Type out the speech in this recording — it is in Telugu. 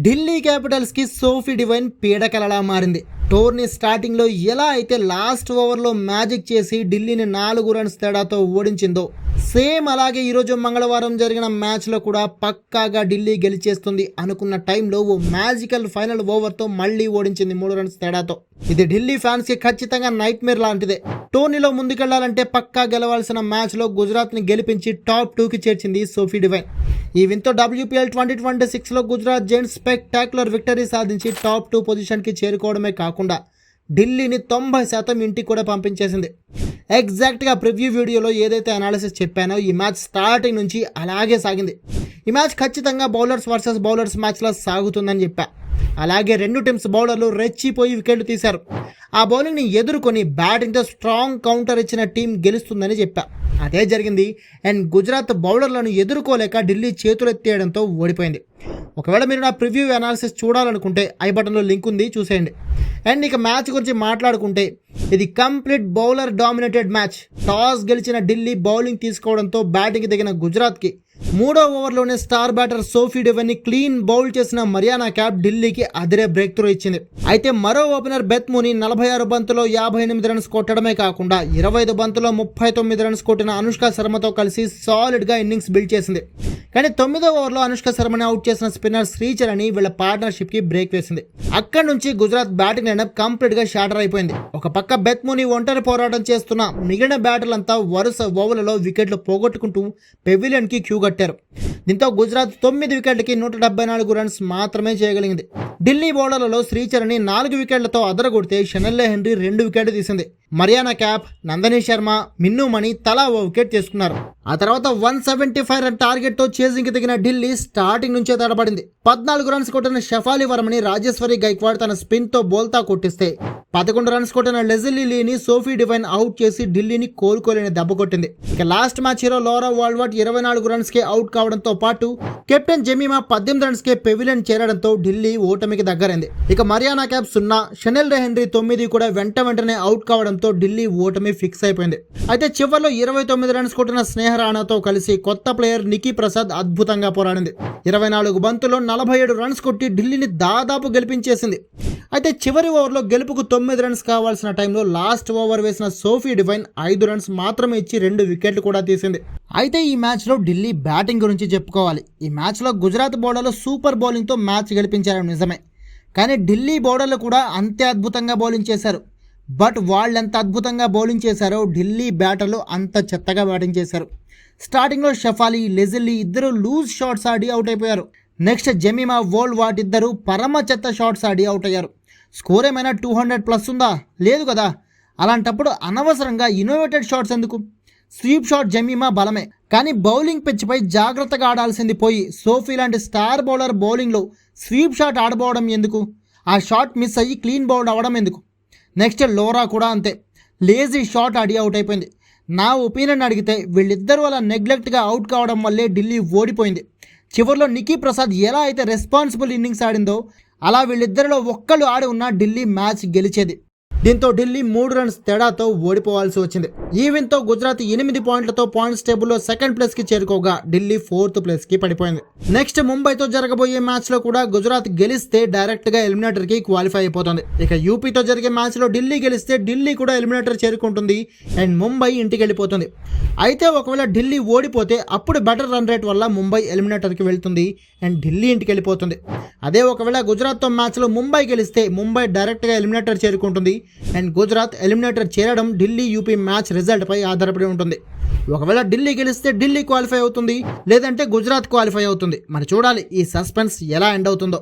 ఢిల్లీ క్యాపిటల్స్కి సోఫీ డివైన్ పీడకలలా మారింది. టోర్నీ స్టార్టింగ్లో ఎలా అయితే లాస్ట్ ఓవర్లో మ్యాజిక్ చేసి ఢిల్లీని 4 రన్స్ తేడాతో ఓడించిందో సేమ్ అలాగే ఈరోజు మంగళవారం జరిగిన మ్యాచ్లో కూడా పక్కాగా ఢిల్లీ గెలిచేస్తుంది అనుకున్న టైంలో ఓ మ్యాజికల్ ఫైనల్ ఓవర్తో మళ్ళీ ఓడించింది 3 రన్స్ తేడాతో. ఇది ఢిల్లీ ఫ్యాన్స్కి ఖచ్చితంగా నైట్ మేర్ లాంటిదే. టోర్నీలో ముందుకెళ్లాలంటే పక్కా గెలవాల్సిన మ్యాచ్లో గుజరాత్ని గెలిపించి టాప్ 2కి చేర్చింది సోఫీ డివైన్. ఈ విన్తో WPL 2026లో గుజరాత్ జైంట్స్ స్పెక్టాక్యులర్ విక్టరీ సాధించి టాప్ 2 పొజిషన్కి చేరుకోవడమే కాకుండా ఢిల్లీని 90% ఇంటికి కూడా పంపించేసింది. ఎగ్జాక్ట్గా ప్రివ్యూ వీడియోలో ఏదైతే అనాలిసిస్ చెప్పానో ఈ మ్యాచ్ స్టార్టింగ్ నుంచి అలాగే సాగింది. ఈ మ్యాచ్ ఖచ్చితంగా బౌలర్స్ వర్సెస్ బౌలర్స్ మ్యాచ్లా సాగుతుందని చెప్పా. అలాగే రెండు టీమ్స్ బౌలర్లు రెచ్చిపోయి వికెట్లు తీశారు. ఆ బౌలింగ్ని ఎదుర్కొని బ్యాటింగ్తో స్ట్రాంగ్ కౌంటర్ ఇచ్చిన టీం గెలుస్తుందని చెప్పా. అదే జరిగింది. అండ్ గుజరాత్ బౌలర్లను ఎదుర్కోలేక ఢిల్లీ చేతులెత్తేయడంతో ఓడిపోయింది. ఒకవేళ మీరు నా ప్రివ్యూ అనాలిసిస్ చూడాలనుకుంటే ఐ బటన్లో లింక్ ఉంది, చూసేయండి. అండ్ ఇక మ్యాచ్ గురించి మాట్లాడుకుంటే ఇది complete bowler dominated match. Toss గెలిచిన ఢిల్లీ బౌలింగ్ తీసుకోవడంతో బ్యాటింగ్ దిగిన గుజరాత్కి 3వ ఓవర్లోనే స్టార్ బ్యాటర్ సోఫీ డివైన్ని క్లీన్ బౌల్ చేసిన మరియానా క్యాప్ ఢిల్లీకి అదిరే బ్రేక్ త్రూ ఇచ్చింది. అయితే మరో ఓపెనర్ బెత్ మూని 46 బంతులో 58 రన్స్ కొట్టడమే కాకుండా 25 బంతులో 39 రన్స్ కొట్టిన అనుష్క శర్మతో కలిసి సాలిడ్గా ఇన్నింగ్స్ బిల్డ్ చేసింది. కానీ 9వ ఓవర్లో అనుష్క శర్మని అవుట్ చేసిన స్పిన్నర్ శ్రీచరణి వీళ్ళ పార్ట్నర్షిప్కి బ్రేక్ వేసింది. అక్కడి నుంచి గుజరాత్ బ్యాటింగ్ లైనప్ కంప్లీట్గా షాటర్ అయిపోయింది. ఒక పక్క బెత్ మూని ఒంటరి పోరాటం చేస్తున్న మిగిలిన బ్యాటర్లంతా వరుస ఓవర్లలో వికెట్లు పోగొట్టుకుంటూ పెవిలియన్కి క్యూ కట్టారు. దీంతో గుజరాత్ 9 వికెట్లకి 174 రన్స్ మాత్రమే చేయగలిగింది. ఢిల్లీ బౌలర్లలో శ్రీచరణి 4 వికెట్లతో అదరగొడితే షనెల్లే హెన్రీ 2 వికెట్లు తీసింది. మరియానా క్యాప్, నందనీ శర్మ, మిన్ను మణి తలా ఓ వికెట్ తీసుకున్నారు. ఆ తర్వాత 175 రన్ టార్గెట్ తో చేజింగ్కి దిగిన ఢిల్లీ స్టార్టింగ్ నుంచే తడబడింది. 14 రన్స్ కొట్టిన షఫాలి వర్మని రాజేశ్వరి గైక్వాడ్ తన స్పిన్ తో బోల్తా కొట్టిస్తే 11 రన్స్ కొట్టిన లెజిలీ లీని సోఫీ డివైన్ అవుట్ చేసి ఢిల్లీని కోలుకోలేని దెబ్బ కొట్టింది. ఇక last match hero Laura Wolvaardt 24 runs కే అవుట్ కావడంతో పాటు కెప్టెన్ జెమీమా 18 రన్స్ కే పెవిలియన్ చేరడంతో ఢిల్లీ ఓటమికి దగ్గరైంది. ఇక మరియానా క్యాప్ 0, షనెల్లే హెన్రీ 9 కూడా వెంటనే అవుట్ కావడంతో ఢిల్లీ ఓటమి ఫిక్స్ అయిపోయింది. అయితే చివరిలో 29 రన్స్ కొట్టిన స్నేహ రాణాతో కలిసి కొత్త ప్లేయర్ నికీ ప్రసాద్ అద్భుతంగా పోరాడింది. 24 బంతుల్లో 47 రన్స్ కొట్టి ఢిల్లీని దాదాపు గెలిపించేసింది. అయితే చివరి ఓవర్లో గెలుపుకు 9 రన్స్ కావాల్సిన టైంలో లాస్ట్ ఓవర్ వేసిన సోఫీ డివైన్ 5 రన్స్ మాత్రమే ఇచ్చి 2 వికెట్లు కూడా తీసింది. అయితే ఈ మ్యాచ్లో ఢిల్లీ బ్యాటింగ్ గురించి చెప్పుకోవాలి. ఈ మ్యాచ్లో గుజరాత్ బౌలర్లు సూపర్ బౌలింగ్తో మ్యాచ్ గెలిపించారు నిజమే, కానీ ఢిల్లీ బౌలర్లు కూడా అంతే అద్భుతంగా బౌలింగ్ చేశారు. బట్ వాళ్ళు ఎంత అద్భుతంగా బౌలింగ్ చేశారో ఢిల్లీ బ్యాటర్లు అంత చెత్తగా బ్యాటింగ్ చేశారు. స్టార్టింగ్లో షఫాలి, లెజిల్లీ ఇద్దరు లూజ్ షాట్స్ ఆడి అవుట్ అయిపోయారు. నెక్స్ట్ జెమీమా, వోల్వాట్ ఇద్దరు పరమ చెత్త షాట్స్ ఆడి అవుట్ అయ్యారు. స్కోర్ ఏమైనా 200+ ఉందా? లేదు కదా. అలాంటప్పుడు అనవసరంగా ఇన్నోవేటెడ్ షాట్స్ ఎందుకు? స్వీప్ షాట్ జెమీమా బలమే, కానీ బౌలింగ్ పిచ్పై జాగ్రత్తగా ఆడాల్సింది పోయి సోఫీ లాంటి స్టార్ బౌలర్ బౌలింగ్లో స్వీప్ షాట్ ఆడబోవడం ఎందుకు? ఆ షాట్ మిస్ అయ్యి క్లీన్ బౌల్డ్ అవ్వడం ఎందుకు? నెక్స్ట్ లోరా కూడా అంతే, లేజీ షాట్ ఆడి అవుట్ అయిపోయింది. నా ఒపీనియన్ అడిగితే వీళ్ళిద్దరూ అలా నెగ్లెక్ట్గా అవుట్ కావడం వల్లే ఢిల్లీ ఓడిపోయింది. చివరిలో నికీ ప్రసాద్ ఎలా అయితే రెస్పాన్సిబుల్ ఇన్నింగ్స్ ఆడిందో అలా వీళ్ళిద్దరిలో ఒక్కళ్ళు ఆడి ఉన్న ఢిల్లీ మ్యాచ్ గెలిచేది. దీంతో ఢిల్లీ 3 రన్స్ తేడాతో ఓడిపోవాల్సి వచ్చింది. ఈ విన్తో గుజరాత్ 8 పాయింట్లతో పాయింట్స్ టేబుల్లో సెకండ్ ప్లేస్కి చేరుకోగా ఢిల్లీ 4th ప్లేస్కి పడిపోయింది. నెక్స్ట్ ముంబైతో జరగబోయే మ్యాచ్లో కూడా గుజరాత్ గెలిస్తే డైరెక్ట్గా ఎలిమినేటర్కి క్వాలిఫై అయిపోతుంది. ఇక యూపీతో జరిగే మ్యాచ్లో ఢిల్లీ గెలిస్తే ఢిల్లీ కూడా ఎలిమినేటర్ చేరుకుంటుంది అండ్ ముంబై ఇంటికి వెళ్ళిపోతుంది. అయితే ఒకవేళ ఢిల్లీ ఓడిపోతే అప్పుడు బెటర్ రన్ రేట్ వల్ల ముంబై ఎలిమినేటర్కి వెళ్తుంది అండ్ ఢిల్లీ ఇంటికి వెళ్ళిపోతుంది. అదే ఒకవేళ గుజరాత్తో మ్యాచ్లో ముంబై గెలిస్తే ముంబై డైరెక్ట్గా ఎలిమినేటర్ చేరుకుంటుంది అండ్ గుజరాత్ ఎలిమినేటర్ చేరడం ఢిల్లీ యూపీ మ్యాచ్ రిజల్ట్ పై ఆధారపడి ఉంటుంది. ఒకవేళ ఢిల్లీ గెలిస్తే ఢిల్లీ క్వాలిఫై అవుతుంది, లేదంటే గుజరాత్ క్వాలిఫై అవుతుంది. మరి చూడాలి ఈ సస్పెన్స్ ఎలా ఎండ్ అవుతుందో.